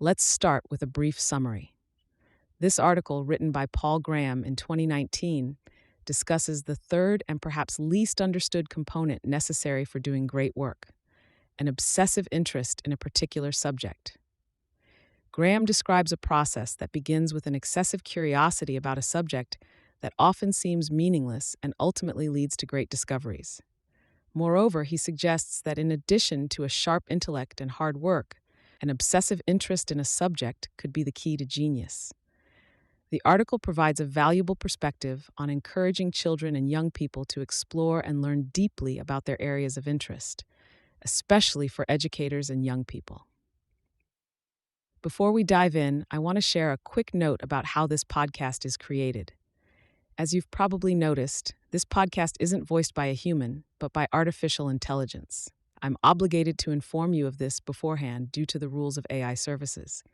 Let's start with a brief summary. This article, written by Paul Graham in 2019, discusses the third and perhaps least understood component necessary for doing great work: an obsessive interest in a particular subject. Graham describes a process that begins with an excessive curiosity about a subject that often seems meaningless and ultimately leads to great discoveries. Moreover, he suggests that in addition to a sharp intellect and hard work, an obsessive interest in a subject could be the key to genius. The article provides a valuable perspective on encouraging children and young people to explore and learn deeply about their areas of interest, especially for educators and young people. Before we dive in, I want to share a quick note about how this podcast is created. As you've probably noticed, this podcast isn't voiced by a human, but by artificial intelligence. I'm obligated to inform you of this beforehand due to the rules of AI services.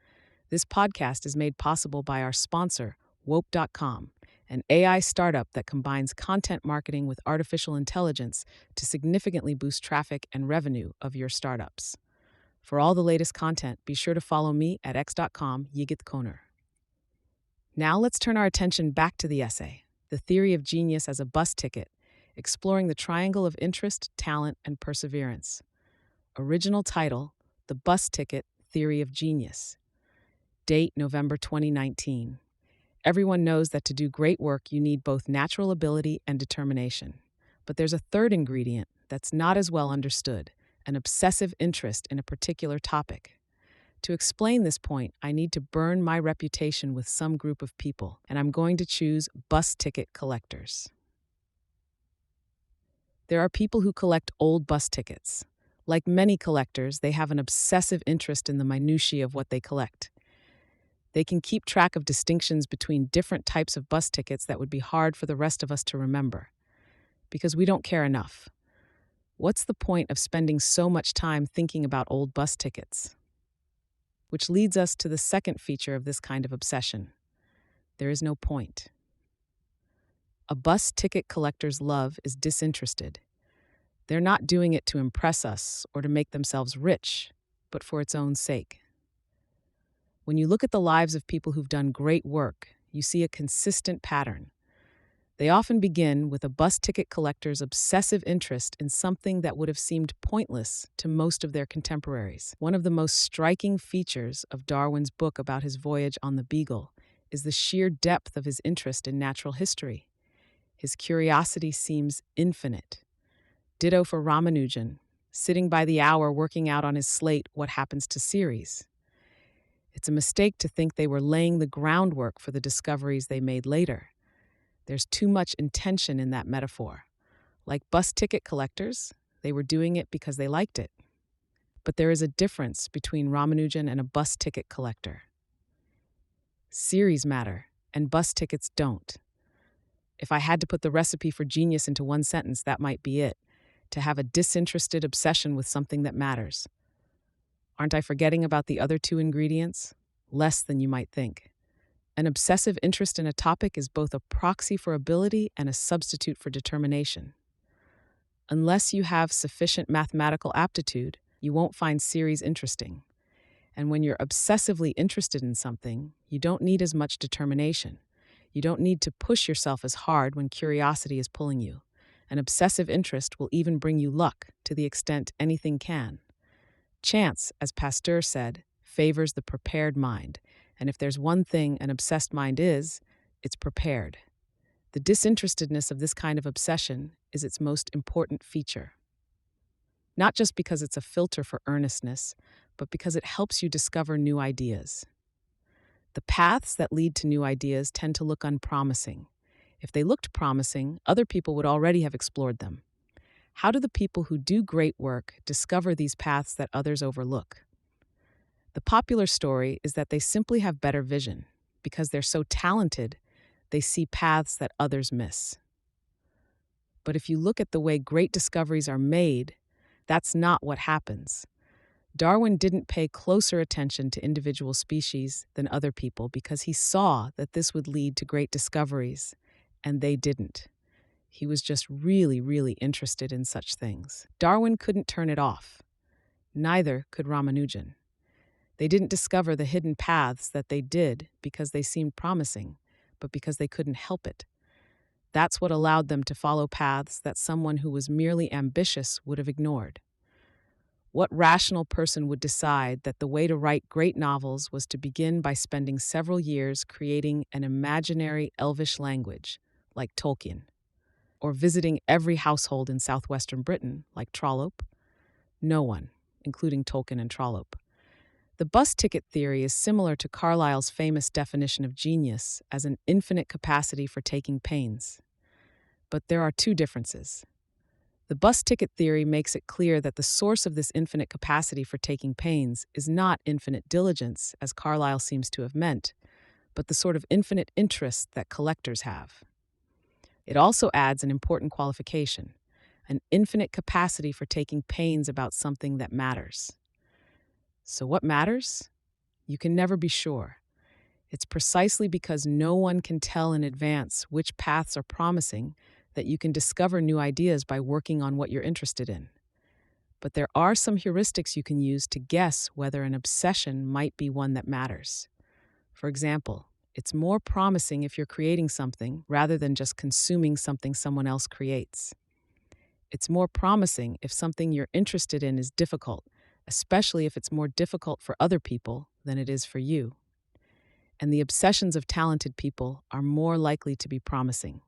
This podcast is made possible by our sponsor, Wope.com, an AI startup that combines content marketing with artificial intelligence to significantly boost traffic and revenue of your startups. For all the latest content, be sure to follow me at x.com yigitkoner. Now let's turn our attention back to the essay, The Theory of Genius as a Bus Ticket, exploring the triangle of interest, talent, and perseverance. Original title, The Bus Ticket Theory of Genius. Date, November 2019. Everyone knows that to do great work, you need both natural ability and determination. But there's a third ingredient that's not as well understood: an obsessive interest in a particular topic. To explain this point, I need to burn my reputation with some group of people, and I'm going to choose bus ticket collectors. There are people who collect old bus tickets. Like many collectors, they have an obsessive interest in the minutiae of what they collect. They can keep track of distinctions between different types of bus tickets that would be hard for the rest of us to remember, because we don't care enough. What's the point of spending so much time thinking about old bus tickets? Which leads us to the second feature of this kind of obsession. There is no point. A bus ticket collector's love is disinterested. They're not doing it to impress us or to make themselves rich, but for its own sake. When you look at the lives of people who've done great work, you see a consistent pattern. They often begin with a bus ticket collector's obsessive interest in something that would have seemed pointless to most of their contemporaries. One of the most striking features of Darwin's book about his voyage on the Beagle is the sheer depth of his interest in natural history. His curiosity seems infinite. Ditto for Ramanujan, sitting by the hour working out on his slate what happens to Ceres. It's a mistake to think they were laying the groundwork for the discoveries they made later. There's too much intention in that metaphor. Like bus ticket collectors, they were doing it because they liked it. But there is a difference between Ramanujan and a bus ticket collector. Series matter, and bus tickets don't. If I had to put the recipe for genius into one sentence, that might be it: to have a disinterested obsession with something that matters. Aren't I forgetting about the other two ingredients? Less than you might think. An obsessive interest in a topic is both a proxy for ability and a substitute for determination. Unless you have sufficient mathematical aptitude, you won't find series interesting. And when you're obsessively interested in something, you don't need as much determination. You don't need to push yourself as hard when curiosity is pulling you. An obsessive interest will even bring you luck to the extent anything can. Chance, as Pasteur said, favors the prepared mind. And if there's one thing an obsessed mind is, it's prepared. The disinterestedness of this kind of obsession is its most important feature. Not just because it's a filter for earnestness, but because it helps you discover new ideas. The paths that lead to new ideas tend to look unpromising. If they looked promising, other people would already have explored them. How do the people who do great work discover these paths that others overlook? The popular story is that they simply have better vision. Because they're so talented, they see paths that others miss. But if you look at the way great discoveries are made, that's not what happens. Darwin didn't pay closer attention to individual species than other people because he saw that this would lead to great discoveries, and they didn't. He was just really, really interested in such things. Darwin couldn't turn it off. Neither could Ramanujan. They didn't discover the hidden paths that they did because they seemed promising, but because they couldn't help it. That's what allowed them to follow paths that someone who was merely ambitious would have ignored. What rational person would decide that the way to write great novels was to begin by spending several years creating an imaginary elvish language, like Tolkien, or visiting every household in southwestern Britain, like Trollope? No one, including Tolkien and Trollope. The bus ticket theory is similar to Carlyle's famous definition of genius as an infinite capacity for taking pains. But there are two differences. The bus ticket theory makes it clear that the source of this infinite capacity for taking pains is not infinite diligence, as Carlyle seems to have meant, but the sort of infinite interest that collectors have. It also adds an important qualification, an infinite capacity for taking pains about something that matters. So what matters? You can never be sure. It's precisely because no one can tell in advance which paths are promising that you can discover new ideas by working on what you're interested in. But there are some heuristics you can use to guess whether an obsession might be one that matters. For example, it's more promising if you're creating something rather than just consuming something someone else creates. It's more promising if something you're interested in is difficult, especially if it's more difficult for other people than it is for you. And the obsessions of talented people are more likely to be promising.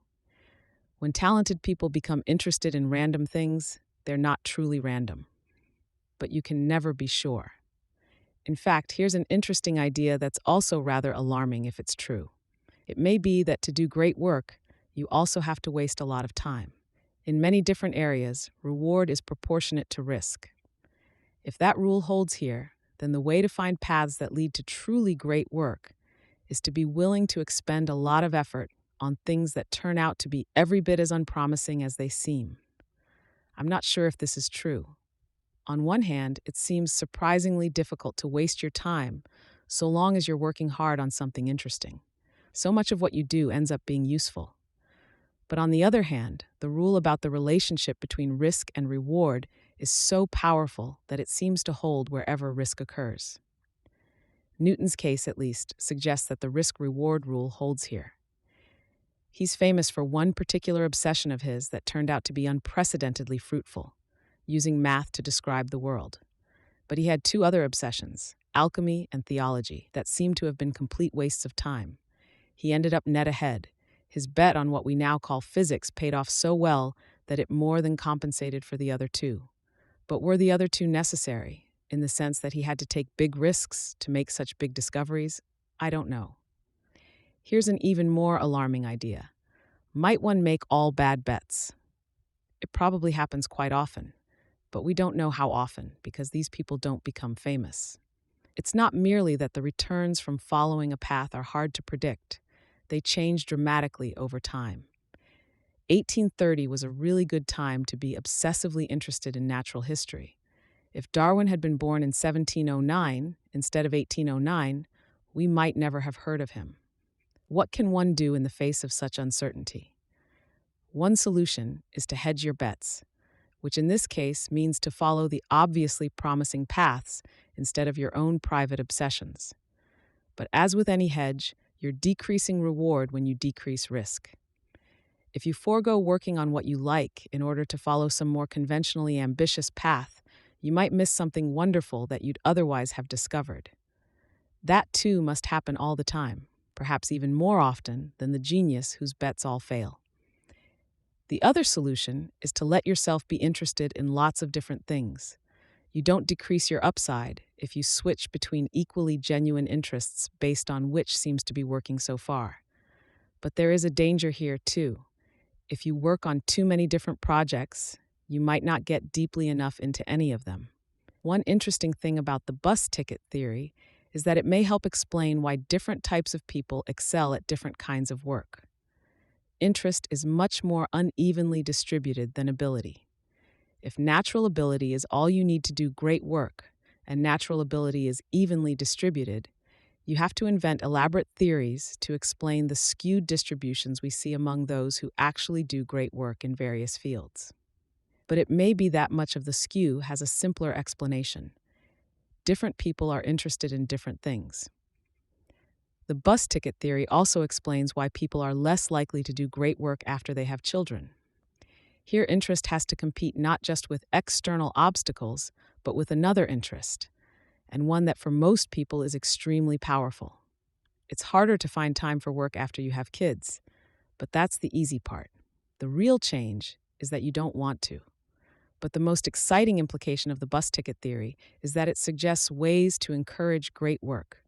When talented people become interested in random things, they're not truly random. But you can never be sure. In fact, here's an interesting idea that's also rather alarming if it's true. It may be that to do great work, you also have to waste a lot of time. In many different areas, reward is proportionate to risk. If that rule holds here, then the way to find paths that lead to truly great work is to be willing to expend a lot of effort on things that turn out to be every bit as unpromising as they seem. I'm not sure if this is true. On one hand, it seems surprisingly difficult to waste your time so long as you're working hard on something interesting. So much of what you do ends up being useful. But on the other hand, the rule about the relationship between risk and reward is so powerful that it seems to hold wherever risk occurs. Newton's case, at least, suggests that the risk-reward rule holds here. He's famous for one particular obsession of his that turned out to be unprecedentedly fruitful, using math to describe the world. But he had two other obsessions, alchemy and theology, that seemed to have been complete wastes of time. He ended up net ahead. His bet on what we now call physics paid off so well that it more than compensated for the other two. But were the other two necessary, in the sense that he had to take big risks to make such big discoveries? I don't know. Here's an even more alarming idea. Might one make all bad bets? It probably happens quite often, but we don't know how often because these people don't become famous. It's not merely that the returns from following a path are hard to predict. They change dramatically over time. 1830 was a really good time to be obsessively interested in natural history. If Darwin had been born in 1709 instead of 1809, we might never have heard of him. What can one do in the face of such uncertainty? One solution is to hedge your bets, which in this case means to follow the obviously promising paths instead of your own private obsessions. But as with any hedge, you're decreasing reward when you decrease risk. If you forego working on what you like in order to follow some more conventionally ambitious path, you might miss something wonderful that you'd otherwise have discovered. That too must happen all the time, perhaps even more often than the genius whose bets all fail. The other solution is to let yourself be interested in lots of different things. You don't decrease your upside if you switch between equally genuine interests based on which seems to be working so far. But there is a danger here too. If you work on too many different projects, you might not get deeply enough into any of them. One interesting thing about the bus ticket theory is that it may help explain why different types of people excel at different kinds of work. Interest is much more unevenly distributed than ability. If natural ability is all you need to do great work, and natural ability is evenly distributed, you have to invent elaborate theories to explain the skewed distributions we see among those who actually do great work in various fields. But it may be that much of the skew has a simpler explanation. different people are interested in different things. The bus ticket theory also explains why people are less likely to do great work after they have children. Here, interest has to compete not just with external obstacles, but with another interest, and one that for most people is extremely powerful. It's harder to find time for work after you have kids, but that's the easy part. The real change is that you don't want to. But the most exciting implication of the bus ticket theory is that it suggests ways to encourage great work.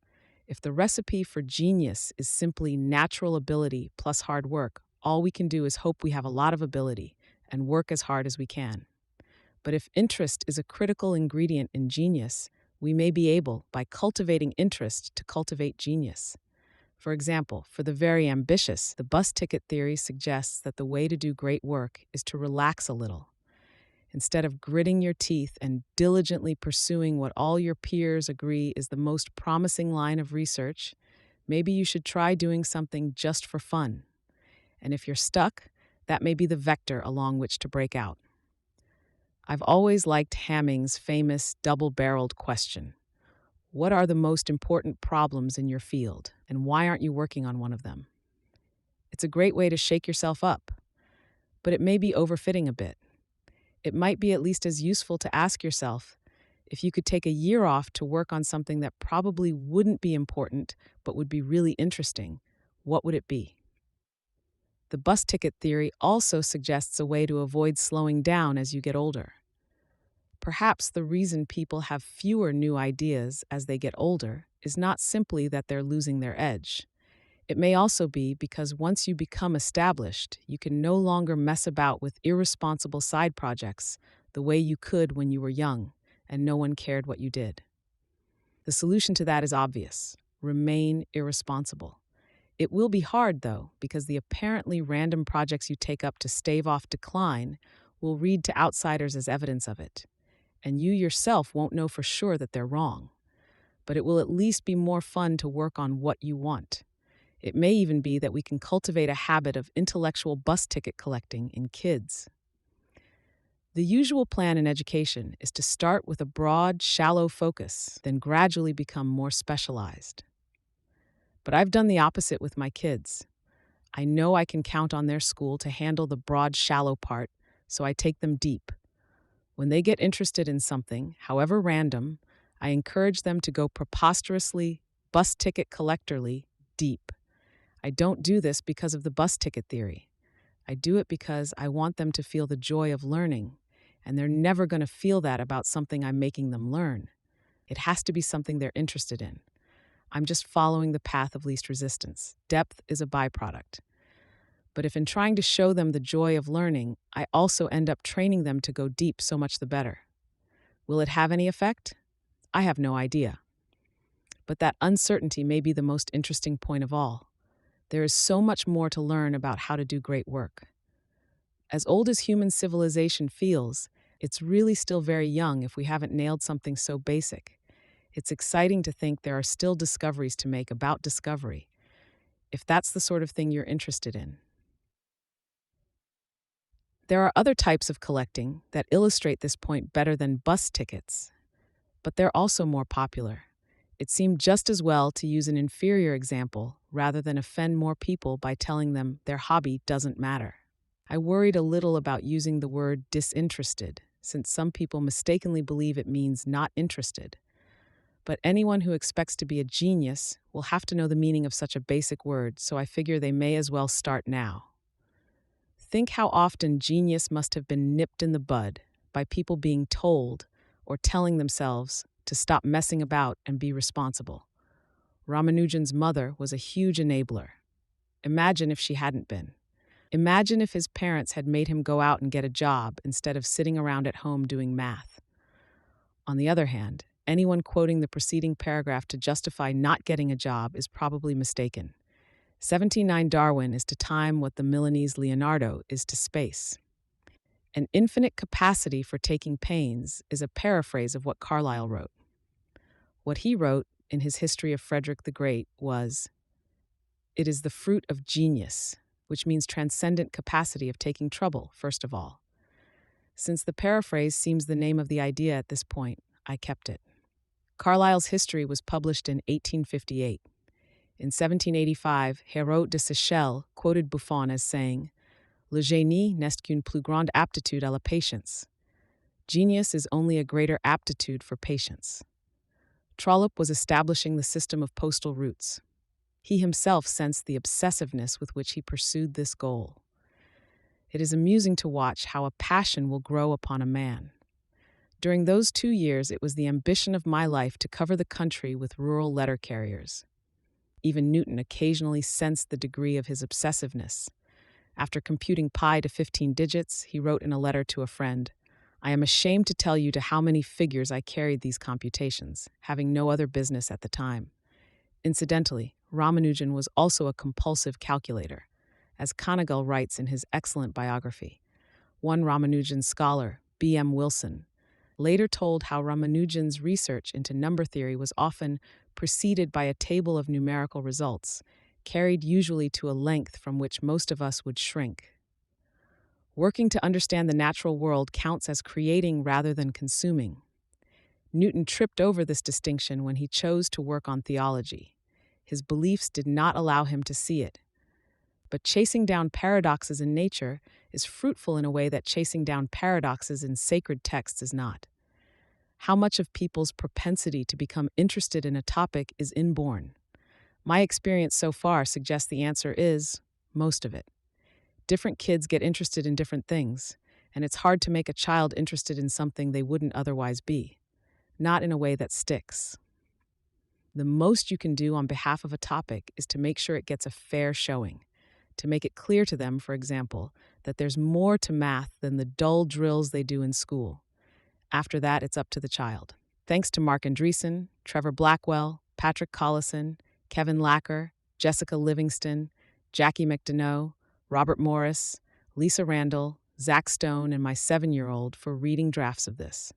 If the recipe for genius is simply natural ability plus hard work, all we can do is hope we have a lot of ability and work as hard as we can. But if interest is a critical ingredient in genius, we may be able, by cultivating interest, to cultivate genius. For example, for the very ambitious, the bus ticket theory suggests that the way to do great work is to relax a little. Instead of gritting your teeth and diligently pursuing what all your peers agree is the most promising line of research, maybe you should try doing something just for fun. And if you're stuck, that may be the vector along which to break out. I've always liked Hamming's famous double-barreled question. What are the most important problems in your field, and why aren't you working on one of them? It's a great way to shake yourself up, but it may be overfitting a bit. It might be at least as useful to ask yourself, if you could take a year off to work on something that probably wouldn't be important but would be really interesting, what would it be? The bus ticket theory also suggests a way to avoid slowing down as you get older. Perhaps the reason people have fewer new ideas as they get older is not simply that they're losing their edge. It may also be because once you become established, you can no longer mess about with irresponsible side projects the way you could when you were young and no one cared what you did. The solution to that is obvious: remain irresponsible. It will be hard, though, because the apparently random projects you take up to stave off decline will read to outsiders as evidence of it, and you yourself won't know for sure that they're wrong. But it will at least be more fun to work on what you want. It may even be that we can cultivate a habit of intellectual bus ticket collecting in kids. The usual plan in education is to start with a broad, shallow focus, then gradually become more specialized. But I've done the opposite with my kids. I know I can count on their school to handle the broad, shallow part, so I take them deep. When they get interested in something, however random, I encourage them to go preposterously, bus ticket collectorly, deep. I don't do this because of the bus ticket theory. I do it because I want them to feel the joy of learning, and they're never going to feel that about something I'm making them learn. It has to be something they're interested in. I'm just following the path of least resistance. Depth is a byproduct. But if in trying to show them the joy of learning, I also end up training them to go deep, so much the better. Will it have any effect? I have no idea. But that uncertainty may be the most interesting point of all. There is so much more to learn about how to do great work. As old as human civilization feels, it's really still very young if we haven't nailed something so basic. It's exciting to think there are still discoveries to make about discovery, if that's the sort of thing you're interested in. There are other types of collecting that illustrate this point better than bus tickets, but they're also more popular. It seemed just as well to use an inferior example rather than offend more people by telling them their hobby doesn't matter. I worried a little about using the word disinterested, since some people mistakenly believe it means not interested. But anyone who expects to be a genius will have to know the meaning of such a basic word, so I figure they may as well start now. Think how often genius must have been nipped in the bud by people being told or telling themselves to stop messing about and be responsible. Ramanujan's mother was a huge enabler. Imagine if she hadn't been. Imagine if his parents had made him go out and get a job instead of sitting around at home doing math. On the other hand, anyone quoting the preceding paragraph to justify not getting a job is probably mistaken. 1709 Darwin is to time what the Milanese Leonardo is to space. An infinite capacity for taking pains is a paraphrase of what Carlyle wrote. What he wrote in his History of Frederick the Great was, "It is the fruit of genius," which means transcendent capacity of taking trouble, first of all. Since the paraphrase seems the name of the idea at this point, I kept it. Carlyle's History was published in 1858. In 1785, Hérault de Sechelles quoted Buffon as saying, Le génie n'est qu'une plus grande aptitude à la patience. Genius is only a greater aptitude for patience. Trollope was establishing the system of postal routes. He himself sensed the obsessiveness with which he pursued this goal. It is amusing to watch how a passion will grow upon a man. During those 2 years, it was the ambition of my life to cover the country with rural letter carriers. Even Newton occasionally sensed the degree of his obsessiveness. After computing pi to 15 digits, he wrote in a letter to a friend, I am ashamed to tell you to how many figures I carried these computations, having no other business at the time. Incidentally, Ramanujan was also a compulsive calculator, as Kanagal writes in his excellent biography. One Ramanujan scholar, B.M. Wilson, later told how Ramanujan's research into number theory was often preceded by a table of numerical results, carried usually to a length from which most of us would shrink. Working to understand the natural world counts as creating rather than consuming. Newton tripped over this distinction when he chose to work on theology. His beliefs did not allow him to see it. But chasing down paradoxes in nature is fruitful in a way that chasing down paradoxes in sacred texts is not. How much of people's propensity to become interested in a topic is inborn? My experience so far suggests the answer is most of it. Different kids get interested in different things, and it's hard to make a child interested in something they wouldn't otherwise be, not in a way that sticks. The most you can do on behalf of a topic is to make sure it gets a fair showing, to make it clear to them, for example, that there's more to math than the dull drills they do in school. After that, it's up to the child. Thanks to Mark Andreessen, Trevor Blackwell, Patrick Collison, Kevin Lacker, Jessica Livingston, Jackie McDonough, Robert Morris, Lisa Randall, Zach Stone, and my 7-year-old for reading drafts of this.